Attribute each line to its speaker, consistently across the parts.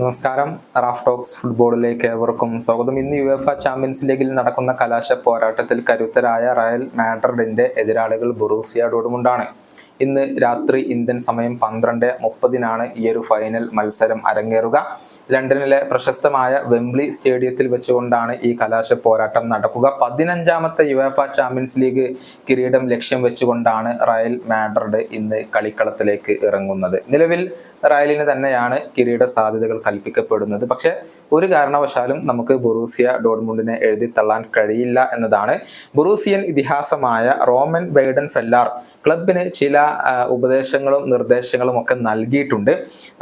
Speaker 1: നമസ്കാരം. Raf talks ഫുട്ബോളിലേക്ക് ഏവർക്കും സ്വാഗതം. ഇന്ന് യുവേഫ ചാമ്പ്യൻസ് ലീഗിൽ നടക്കുന്ന കലാശ പോരാട്ടത്തിൽ കരുത്തരായ റയൽ മാഡ്രിഡിന്റെ എതിരാളികൾ ബൊറൂസിയ ഡോർട്ട്മുണ്ടാണ്. ഇന്ന് രാത്രി ഇന്ത്യൻ സമയം 12:30 ഈ ഒരു ഫൈനൽ മത്സരം അരങ്ങേറുക. ലണ്ടനിലെ പ്രശസ്തമായ വെംബ്ലി സ്റ്റേഡിയത്തിൽ വെച്ചുകൊണ്ടാണ് ഈ കലാശ പോരാട്ടം നടക്കുക. 15ാമത്തെ യുവേഫ ചാമ്പ്യൻസ് ലീഗ് കിരീടം ലക്ഷ്യം വെച്ചുകൊണ്ടാണ് റയൽ മാഡ്രിഡ് ഇന്ന് കളിക്കളത്തിലേക്ക് ഇറങ്ങുന്നത്. നിലവിൽ റയലിന് തന്നെയാണ് കിരീട സാധ്യതകൾ കൽപ്പിക്കപ്പെടുന്നത്. പക്ഷെ ഒരു കാരണവശാലും നമുക്ക് ബൊറൂസിയ ഡോർട്ട്മുണ്ടിനെ എഴുതിത്തള്ളാൻ കഴിയില്ല എന്നതാണ്. ബൊറൂസിയൻ ഇതിഹാസമായ റോമൻ ബൈഡൻ ഫെല്ലാർ ക്ലബിന് ചില ഉപദേശങ്ങളും നിർദ്ദേശങ്ങളും ഒക്കെ നൽകിയിട്ടുണ്ട്.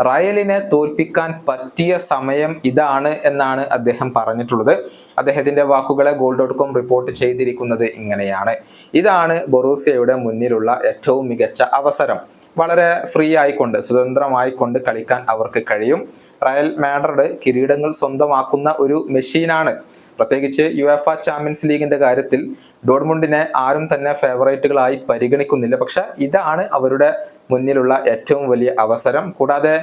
Speaker 1: റയലിനെ തോൽപ്പിക്കാൻ പറ്റിയ സമയം ഇതാണ് എന്നാണ് അദ്ദേഹം പറഞ്ഞിട്ടുള്ളത്. അദ്ദേഹത്തിന്റെ വാക്കുകളെ goal.com റിപ്പോർട്ട് ചെയ്തിരിക്കുന്നത് ഇങ്ങനെയാണ്: ഇതാണ് ബൊറൂസിയയുടെ മുന്നിലുള്ള ഏറ്റവും മികച്ച അവസരം. വളരെ ഫ്രീ ആയിക്കൊണ്ട്, സ്വതന്ത്രമായിക്കൊണ്ട് കളിക്കാൻ അവർക്ക് കഴിയും. റയൽ മാഡ്രിഡ് കിരീടങ്ങൾ സ്വന്തമാക്കുന്ന ഒരു മെഷീനാണ്. പ്രത്യേകിച്ച് യുവേഫ ചാമ്പ്യൻസ് ലീഗിന്റെ കാര്യത്തിൽ ഡോർട്ട്മുണ്ടിനെ ആരും തന്നെ ഫേവറേറ്റുകളായി പരിഗണിക്കുന്നില്ല. പക്ഷെ ഇതാണ് അവരുടെ മുന്നിലുള്ള ഏറ്റവും വലിയ അവസരം. കൂടാതെ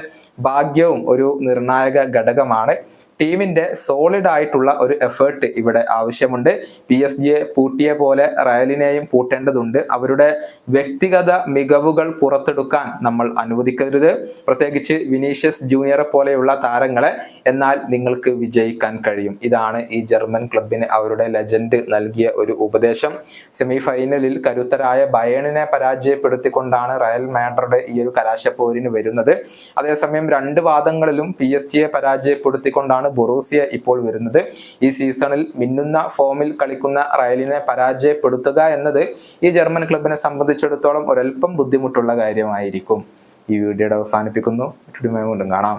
Speaker 1: ഭാഗ്യവും ഒരു നിർണായക ഘടകമാണ്. ടീമിന്റെ സോളിഡ് ആയിട്ടുള്ള ഒരു എഫേർട്ട് ഇവിടെ ആവശ്യമുണ്ട്. PSG പൂട്ടിയ പോലെ റയലിനെയും പൂട്ടേണ്ടതുണ്ട്. അവരുടെ വ്യക്തിഗത മികവുകൾ പുറത്തെടുക്കാൻ നമ്മൾ അനുവദിക്കരുത്, പ്രത്യേകിച്ച് വിനീഷ്യസ് ജൂനിയറെ പോലെയുള്ള താരങ്ങളെ. എന്നാൽ നിങ്ങൾക്ക് വിജയിക്കാൻ കഴിയും. ഇതാണ് ഈ ജർമ്മൻ ക്ലബിന് അവരുടെ ലെജൻഡ് നൽകിയ ഒരു ഉപദേശം. സെമി ഫൈനലിൽ കരുത്തരായ ബയേണിനെ പരാജയപ്പെടുത്തിക്കൊണ്ടാണ് റയൽ മാഡ്രിഡ് ഈ ഒരു കലാശപ്പോരിന് വരുന്നത്. അതേസമയം രണ്ട് വാദങ്ങളിലും PSG പരാജയപ്പെടുത്തിക്കൊണ്ടാണ് ബൊറൂസിയ ഇപ്പോൾ വരുന്നത്. ഈ സീസണിൽ മിന്നുന്ന ഫോമിൽ കളിക്കുന്ന റയലിനെ പരാജയപ്പെടുത്തുക എന്നത് ഈ ജർമ്മൻ ക്ലബിനെ സംബന്ധിച്ചിടത്തോളം ഒരൽപ്പം ബുദ്ധിമുട്ടുള്ള കാര്യമായിരിക്കും. ഈ വീഡിയോയുടെ അവസാനിപ്പിക്കുന്നു. കാണാം.